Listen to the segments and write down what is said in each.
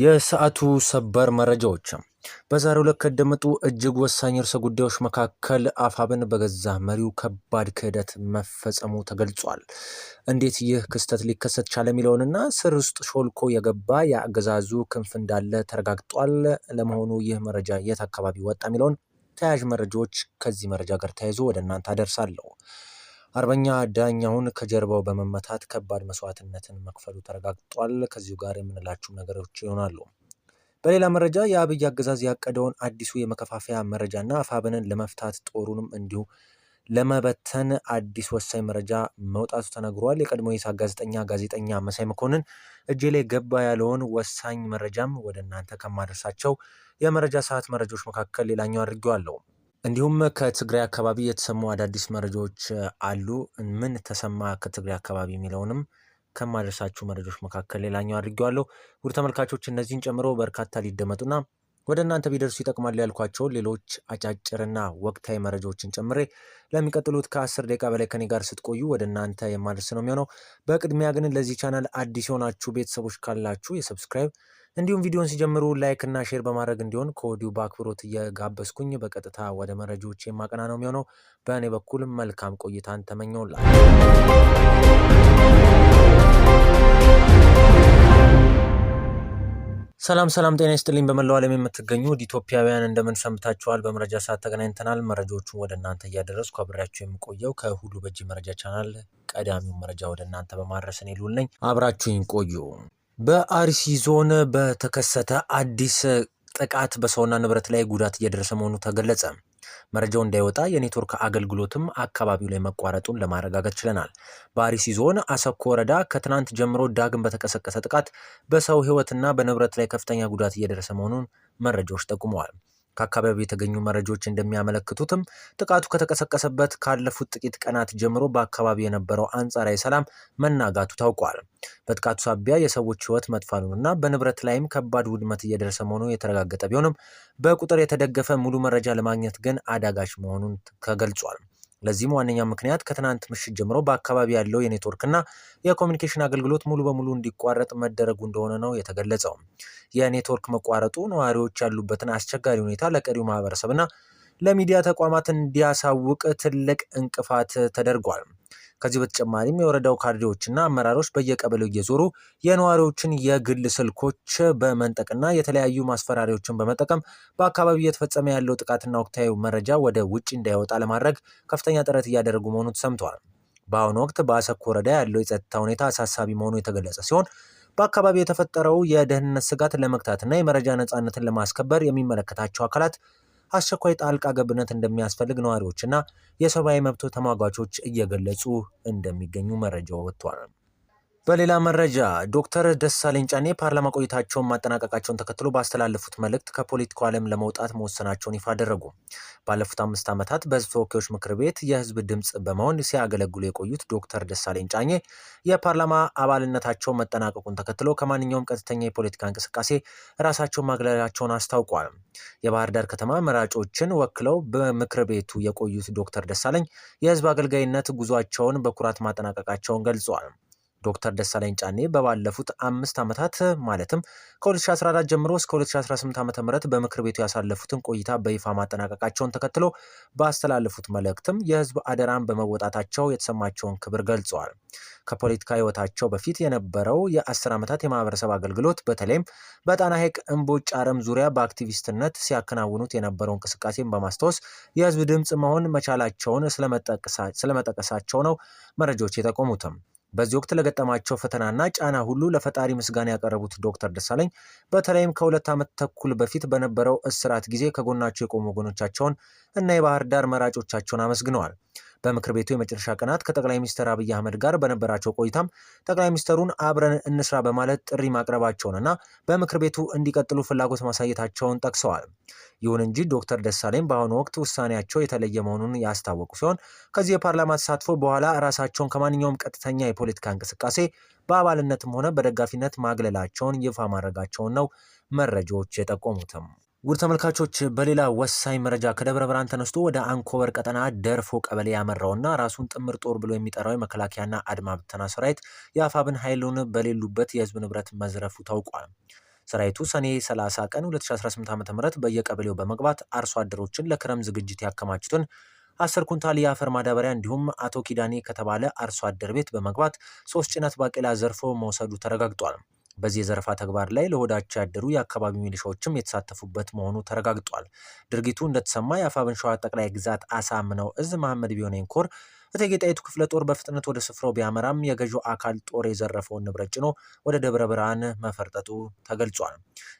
የሰዓቱ ሰበር መረጃዎች በዛሬው ዕለት ከደመጡ እጅግ ወሳኝ ርዕሰ ጉዳዮች መካከል አፋብን በገዛ መሪው ከባድ ክህደት መፈጸሙ ተገልጿል። እንዴት ይህ ክስተት ሊከሰት ቻለ የሚለውንና ስር ውስጥ ሾልኮ የገባ የአገዛዙ ክንፍ እንዳለ ተረጋግጧል። ለመሆኑ ይህ መረጃ የት አካባቢ ወጣ የሚለውን ተያያዥ መረጃዎች ከዚህ መረጃ ጋር ተያይዞ ወደ እናንተ አደርሳለሁ። አርበኛ ዳኛውን ከጀርባው በመመታት ከባድ መስዋዕትነትን መክፈሉ ተረጋግጧል። ከዚሁ ጋር የምንላችሁ ነገሮች ይሆናሉ። በሌላ መረጃ የአብይ አገዛዝ ያቀደውን አዲሱ የመከፋፈያ መረጃና አፋብንን ለመፍታት ጦሩንም እንዲሁ ለመበተን አዲስ ወሳኝ መረጃ መውጣቱ ተነግሯል። የቀድሞ የኢሳት ጋዜጠኛ መሳይ መኮንን እጄ ላይ ገባ ያለውን ወሳኝ መረጃም ወደ እናንተ ከማደርሳቸው የመረጃ ሰዓት መረጃዎች መካከል ሌላኛው አድርጌዋለሁ። እንዲሁም ከትግራይ አካባቢ የተሰሙ አዳዲስ መረጃዎች አሉ። ምን ተሰማ ከትግራይ አካባቢ የሚለውንም ከማድረሳችሁ መረጃዎች መካከል ሌላኛው አድርጌዋለሁ። ውድ ተመልካቾች እነዚህን ጨምሮ በርካታ ሊደመጡና ወደ እናንተ ቢደርሱ ይጠቅማሉ ያልኳቸውን ሌሎች አጫጭርና ወቅታዊ መረጃዎችን ጨምሬ ለሚቀጥሉት ከ10 ደቂቃ በላይ ከኔ ጋር ስትቆዩ ወደ እናንተ የማድረስ ነው የሚሆነው። በቅድሚያ ግን ለዚህ ቻናል አዲስ የሆናችሁ ቤተሰቦች ካላችሁ የሰብስክራይብ እንዲሁም ቪዲዮን ሲጀምሩ ላይክ እና ሼር በማድረግ እንዲሆን ከወዲሁ በአክብሮት እየጋበዝኩኝ በቀጥታ ወደ መረጃዎች የማቀና ነው የሚሆነው። በእኔ በኩል መልካም ቆይታን ተመኘውላችሁ። ሰላም ጤና ይስጥልኝ። በመላው ዓለም የምትገኙ ኢትዮጵያውያን እንደምን ሰምታችኋል? በመረጃ ሰዓት ተገናኝተናል። መረጃዎቹን ወደ እናንተ እያደረስኩ አብሬያችሁ የምቆየው ከሁሉ በእጅ መረጃ ቻናል ቀዳሚውን መረጃ ወደ እናንተ በማድረስ እኔ ሉል ነኝ። አብራችሁኝ ቆዩ። በአርሲ ዞን በተከሰተ አዲስ ጥቃት በሰውና ንብረት ላይ ጉዳት እየደረሰ መሆኑ ተገለጸ። መረጃው እንዳይወጣ የኔትወርክ አገልግሎትም አካባቢው ላይ መቋረጡን ለማረጋገጥ ችለናል። በአርሲ ዞን አሰኮ ወረዳ ከትናንት ጀምሮ ዳግም በተቀሰቀሰ ጥቃት በሰው ሕይወትና በንብረት ላይ ከፍተኛ ጉዳት እየደረሰ መሆኑን መረጃዎች ጠቁመዋል። ከአካባቢው የተገኙ መረጃዎች እንደሚያመለክቱትም ጥቃቱ ከተቀሰቀሰበት ካለፉት ጥቂት ቀናት ጀምሮ በአካባቢው የነበረው አንጻራዊ ሰላም መናጋቱ ታውቋል። በጥቃቱ ሳቢያ የሰዎች ሕይወት መጥፋቱንና በንብረት ላይም ከባድ ውድመት እየደረሰ መሆኑ የተረጋገጠ ቢሆንም በቁጥር የተደገፈ ሙሉ መረጃ ለማግኘት ግን አዳጋች መሆኑን ተገልጿል። ለዚህም ዋነኛ ምክንያት ከትናንት ምሽት ጀምሮ በአካባቢ ያለው የኔትወርክና የኮሚኒኬሽን አገልግሎት ሙሉ በሙሉ እንዲቋረጥ መደረጉ እንደሆነ ነው የተገለጸው። የኔትወርክ መቋረጡ ነዋሪዎች ያሉበትን አስቸጋሪ ሁኔታ ለቀሪው ማህበረሰብና ለሚዲያ ተቋማት እንዲያሳውቅ ትልቅ እንቅፋት ተደርጓል። ከዚህ በተጨማሪም የወረዳው ካድሬዎችና አመራሮች በየቀበሌው እየዞሩ የነዋሪዎችን የግል ስልኮች በመንጠቅና የተለያዩ ማስፈራሪያዎችን በመጠቀም በአካባቢው እየተፈጸመ ያለው ጥቃትና ወቅታዊ መረጃ ወደ ውጭ እንዳይወጣ ለማድረግ ከፍተኛ ጥረት እያደረጉ መሆኑ ተሰምቷል። በአሁኑ ወቅት በአሰኮ ወረዳ ያለው የጸጥታ ሁኔታ አሳሳቢ መሆኑ የተገለጸ ሲሆን በአካባቢው የተፈጠረው የደህንነት ስጋት ለመግታትና የመረጃ ነጻነትን ለማስከበር የሚመለከታቸው አካላት አስቸኳይ ጣልቃ ገብነት እንደሚያስፈልግ ነዋሪዎችና የሰብአዊ መብት ተሟጋቾች እየገለጹ እንደሚገኙ መረጃው ወጥቷል። በሌላ መረጃ ዶክተር ደሳለኝ ጫኔ ፓርላማ ቆይታቸውን ማጠናቀቃቸውን ተከትሎ ባስተላለፉት መልእክት ከፖለቲካው ዓለም ለመውጣት መወሰናቸውን ይፋ አደረጉ። ባለፉት 5 ዓመታት በሕዝብ ተወካዮች ምክር ቤት የሕዝብ ድምፅ በመሆን ሲያገለግሉ የቆዩት ዶክተር ደሳለኝ ጫኔ የፓርላማ አባልነታቸውን መጠናቀቁን ተከትሎ ከማንኛውም ቀጥተኛ የፖለቲካ እንቅስቃሴ ራሳቸውን ማግለላቸውን አስታውቋል። የባህር ዳር ከተማ መራጮችን ወክለው በምክር ቤቱ የቆዩት ዶክተር ደሳለኝ የሕዝብ አገልጋይነት ጉዟቸውን በኩራት ማጠናቀቃቸውን ገልጸዋል። ዶክተር ደሳለኝ ጫኔ በባለፉት 5 ዓመታት ማለትም ከ2014 ጀምሮ እስከ 2018 ዓ.ም በምክር ቤቱ ያሳለፉትን ቆይታ በይፋ ማጠናቀቃቸውን ተከትሎ ባስተላለፉት መልእክትም የህዝብ አደራን በመወጣታቸው የተሰማቸውን ክብር ገልጸዋል። ከፖለቲካ ህይወታቸው በፊት የነበረው የ10 ዓመታት የማህበረሰብ አገልግሎት በተለይም በጣና ሐይቅ እምቦጭ አረም ዙሪያ በአክቲቪስትነት ሲያከናውኑት የነበረው እንቅስቃሴን በማስታወስ የህዝብ ድምፅ መሆን መቻላቸውን ስለመጠቀሳቸው ነው መረጃዎች የጠቆሙትም። በዚህ ወቅት ለገጠማቸው ፈተናና ጫና ሁሉ ለፈጣሪ ምስጋና ያቀረቡት ዶክተር ደሳለኝ በተለይም ከ2 ዓመት ተኩል በፊት በነበረው እስራት ጊዜ ከጎናቸው የቆሙ ወገኖቻቸውን እና የባህር ዳር መራጮቻቸውን አመስግነዋል። በምክር ቤቱ የመጨረሻ ቀናት ከጠቅላይ ሚኒስትር አብይ አህመድ ጋር በነበራቸው ቆይታም ጠቅላይ ሚኒስትሩን አብረን እንስራ በማለት ጥሪ ማቅረባቸውንና በምክር ቤቱ እንዲቀጥሉ ፍላጎት ማሳየታቸውን ጠቅሰዋል። ይሁን እንጂ ዶክተር ደሳለኝ በአሁኑ ወቅት ውሳኔያቸው የተለየ መሆኑን ያስታወቁ ሲሆን ከዚህ የፓርላማ ተሳትፎ በኋላ ራሳቸውን ከማንኛውም ቀጥተኛ የፖለቲካ እንቅስቃሴ በአባልነትም ሆነ በደጋፊነት ማግለላቸውን ይፋ ማድረጋቸውን ነው መረጃዎች የጠቆሙትም። ውድ ተመልካቾች በሌላ ወሳኝ መረጃ ከደብረ ብርሃን ተነስቶ ወደ አንኮበር ቀጠና ደርፎ ቀበሌ ያመራውና ራሱን ጥምር ጦር ብሎ የሚጠራው የመከላከያና አድማ ብተና ሰራዊት የአፋብን ኃይሉን በሌሉበት የህዝብ ንብረት መዝረፉ ታውቋል። ሰራዊቱ ሰኔ 30 ቀን 2018 ዓ.ም በየቀበሌው በመግባት አርሶ አደሮችን ለክረምት ዝግጅት ያከማቹትን 10 ኩንታል የአፈር ማዳበሪያ እንዲሁም አቶ ኪዳኔ ከተባለ አርሶ አደር ቤት በመግባት 3 ጭነት ባቄላ ዘርፎ መውሰዱ ተረጋግጧል። በዚህ የዘረፋ ተግባር ላይ ለሆዳቸው ያደሩ የአካባቢው ሚሊሻዎችም የተሳተፉበት መሆኑ ተረጋግጧል። ድርጊቱ እንደተሰማ የአፋብኃ ሸዋ ጠቅላይ ግዛት አሳምነው እዝ መሐመድ ቢሆነኝ ኮር እቴጌ ጣይቱ ክፍለ ጦር በፍጥነት ወደ ስፍራው ቢያመራም የገዢው አካል ጦር የዘረፈውን ንብረት ጭኖ ወደ ደብረ ብርሃን መፈርጠጡ ተገልጿል።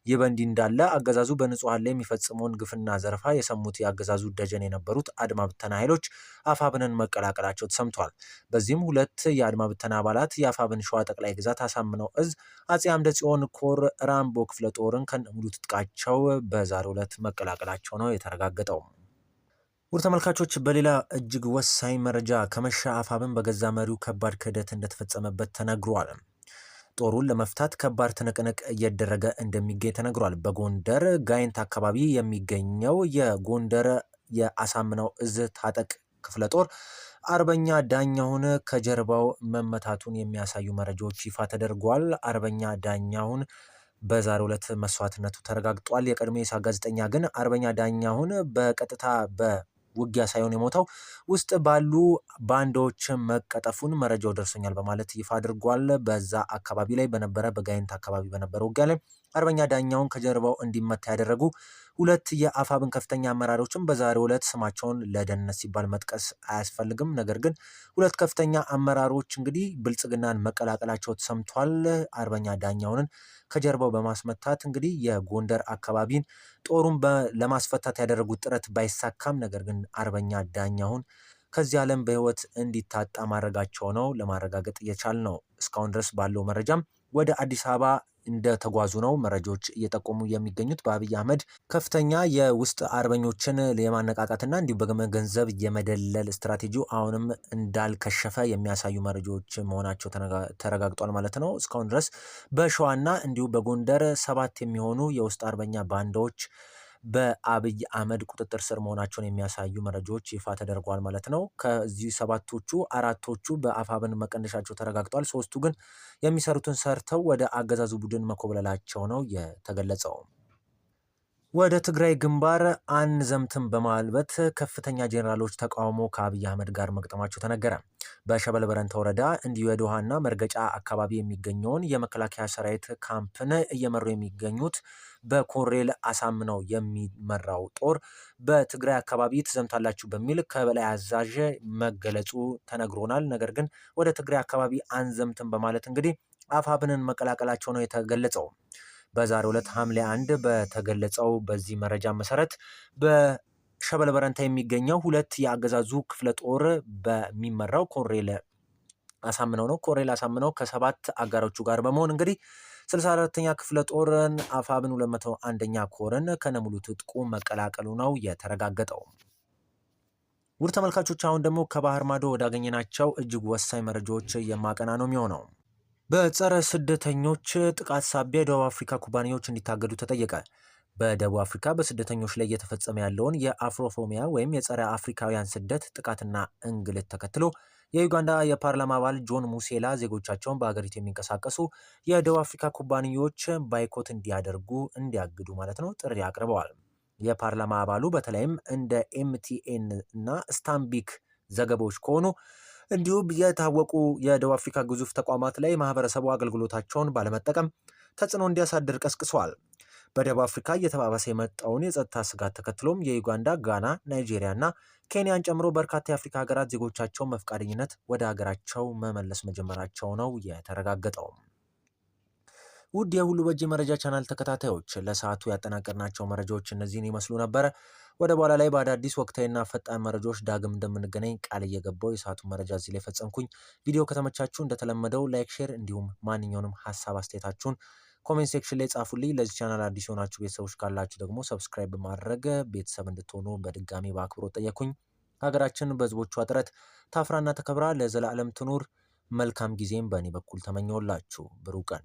ይህ በእንዲህ እንዳለ አገዛዙ በንጹሐን ላይ የሚፈጽመውን ግፍና ዘረፋ የሰሙት የአገዛዙ ደጀን የነበሩት አድማ ብተና ኃይሎች አፋብንን መቀላቀላቸው ተሰምቷል። በዚህም 2 የአድማ ብተና አባላት የአፋብኃ ሸዋ ጠቅላይ ግዛት አሳምነው እዝ አጼ አምደ ጽዮን ኮር ራምቦ ክፍለ ጦርን ከነሙሉ ትጥቃቸው በዛሬው ዕለት መቀላቀላቸው ነው የተረጋገጠው። ውድ ተመልካቾች በሌላ እጅግ ወሳኝ መረጃ ከመሻ አፋብኃ በገዛ መሪው ከባድ ክህደት እንደተፈጸመበት ተነግሯል። ጦሩን ለመፍታት ከባድ ትንቅንቅ እየደረገ እንደሚገኝ ተነግሯል። በጎንደር ጋይንት አካባቢ የሚገኘው የጎንደር የአሳምነው እዝ ታጠቅ ክፍለ ጦር አርበኛ ዳኛሁን ከጀርባው መመታቱን የሚያሳዩ መረጃዎች ይፋ ተደርጓል። አርበኛ ዳኛሁን በዛሬው ዕለት መስዋዕትነቱ ተረጋግጧል። የቀድሞ የኢሳት ጋዜጠኛ ግን አርበኛ ዳኛሁን በቀጥታ ውጊያ ሳይሆን የሞተው ውስጥ ባሉ ባንዳዎች መቀጠፉን መረጃው ደርሶኛል በማለት ይፋ አድርጓል። በዛ አካባቢ ላይ በጋይንት አካባቢ በነበረው ውጊያ ላይ አርበኛ ዳኛውን ከጀርባው እንዲመታ ያደረጉ 2 የአፋብኃ ከፍተኛ አመራሮችን በዛሬው ዕለት ስማቸውን ለደህንነት ሲባል መጥቀስ አያስፈልግም። ነገር ግን 2 ከፍተኛ አመራሮች እንግዲህ ብልጽግናን መቀላቀላቸው ተሰምቷል። አርበኛ ዳኛውንን ከጀርባው በማስመታት እንግዲህ የጎንደር አካባቢን ጦሩን ለማስፈታት ያደረጉት ጥረት ባይሳካም ነገር ግን አርበኛ ዳኛሁን ከዚህ ዓለም በህይወት እንዲታጣ ማድረጋቸው ነው ለማረጋገጥ እየቻል ነው። እስካሁን ድረስ ባለው መረጃም ወደ አዲስ አበባ እንደተጓዙ ነው መረጃዎች እየጠቆሙ የሚገኙት። በአብይ አህመድ ከፍተኛ የውስጥ አርበኞችን የማነቃቃትና እንዲሁም በገንዘብ የመደለል ስትራቴጂው አሁንም እንዳልከሸፈ የሚያሳዩ መረጃዎች መሆናቸው ተረጋግጧል ማለት ነው። እስካሁን ድረስ በሸዋና እንዲሁም በጎንደር 7 የሚሆኑ የውስጥ አርበኛ ባንዳዎች በአብይ አህመድ ቁጥጥር ስር መሆናቸውን የሚያሳዩ መረጃዎች ይፋ ተደርጓል ማለት ነው። ከዚህ 7ቶቹ 4ቶቹ በአፋብኃ መቀነሻቸው ተረጋግጧል። 3ቱ ግን የሚሰሩትን ሰርተው ወደ አገዛዙ ቡድን መኮብለላቸው ነው የተገለጸው። ወደ ትግራይ ግንባር አንዘምትም በማለት ከፍተኛ ጄኔራሎች ተቃውሞ ከአብይ አህመድ ጋር መግጠማቸው ተነገረ። በሸበል በረንታ ወረዳ እንዲሁ የዶሃና መርገጫ አካባቢ የሚገኘውን የመከላከያ ሰራዊት ካምፕን እየመሩ የሚገኙት በኮሎኔል አሳምነው የሚመራው ጦር በትግራይ አካባቢ ትዘምታላችሁ በሚል ከበላይ አዛዥ መገለጹ ተነግሮናል። ነገር ግን ወደ ትግራይ አካባቢ አንዘምትም በማለት እንግዲህ አፋብኃን መቀላቀላቸው ነው የተገለጸው። በዛሬው ዕለት ሐምሌ 1 በተገለጸው በዚህ መረጃ መሰረት በሸበል በረንታ የሚገኘው 2 የአገዛዙ ክፍለ ጦር በሚመራው ኮሎኔል አሳምነው ነው። ኮሎኔል አሳምነው ከ7 አጋሮቹ ጋር በመሆን እንግዲህ 64ኛ ክፍለ ጦርን አፋብኃ 201ኛ ኮርን ከነሙሉ ትጥቁ መቀላቀሉ ነው የተረጋገጠው። ውድ ተመልካቾች አሁን ደግሞ ከባህር ማዶ ወዳገኘናቸው እጅግ ወሳኝ መረጃዎች የማቀና ነው የሚሆነው። በጸረ ስደተኞች ጥቃት ሳቢያ የደቡብ አፍሪካ ኩባንያዎች እንዲታገዱ ተጠየቀ። በደቡብ አፍሪካ በስደተኞች ላይ እየተፈጸመ ያለውን የአፍሮፎሚያ ወይም የጸረ አፍሪካውያን ስደት ጥቃትና እንግልት ተከትሎ የዩጋንዳ የፓርላማ አባል ጆን ሙሴላ ዜጎቻቸውን በሀገሪቱ የሚንቀሳቀሱ የደቡብ አፍሪካ ኩባንያዎች ባይኮት እንዲያግዱ ማለት ነው ጥሪ አቅርበዋል። የፓርላማ አባሉ በተለይም እንደ ኤምቲኤን እና ስታንቢክ ዘገባዎች ከሆኑ እንዲሁም የታወቁ የደቡብ አፍሪካ ግዙፍ ተቋማት ላይ ማህበረሰቡ አገልግሎታቸውን ባለመጠቀም ተጽዕኖ እንዲያሳድር ቀስቅሷል። በደቡብ አፍሪካ እየተባባሰ የመጣውን የጸጥታ ስጋት ተከትሎም የዩጋንዳ፣ ጋና፣ ናይጄሪያ እና ኬንያን ጨምሮ በርካታ የአፍሪካ ሀገራት ዜጎቻቸውን በፈቃደኝነት ወደ ሀገራቸው መመለስ መጀመራቸው ነው የተረጋገጠው። ውድ የሁሉ በእጅ መረጃ ቻናል ተከታታዮች ለሰዓቱ ያጠናቀርናቸው መረጃዎች እነዚህን ይመስሉ ነበረ። ወደ በኋላ ላይ በአዳዲስ ወቅታዊና ፈጣን መረጃዎች ዳግም እንደምንገናኝ ቃል እየገባው የሰዓቱን መረጃ እዚህ ላይ ፈጸምኩኝ። ቪዲዮ ከተመቻችሁ እንደተለመደው ላይክ፣ ሼር እንዲሁም ማንኛውንም ሀሳብ አስተያየታችሁን ኮሜንት ሴክሽን ላይ ጻፉልኝ። ለዚህ ቻናል አዲስ የሆናችሁ ቤተሰቦች ካላችሁ ደግሞ ሰብስክራይብ በማድረግ ቤተሰብ እንድትሆኑ በድጋሚ በአክብሮት ጠየኩኝ። ሀገራችን በህዝቦቿ ጥረት ታፍራና ተከብራ ለዘላለም ትኑር። መልካም ጊዜም በእኔ በኩል ተመኘውላችሁ። ብሩህ ቀን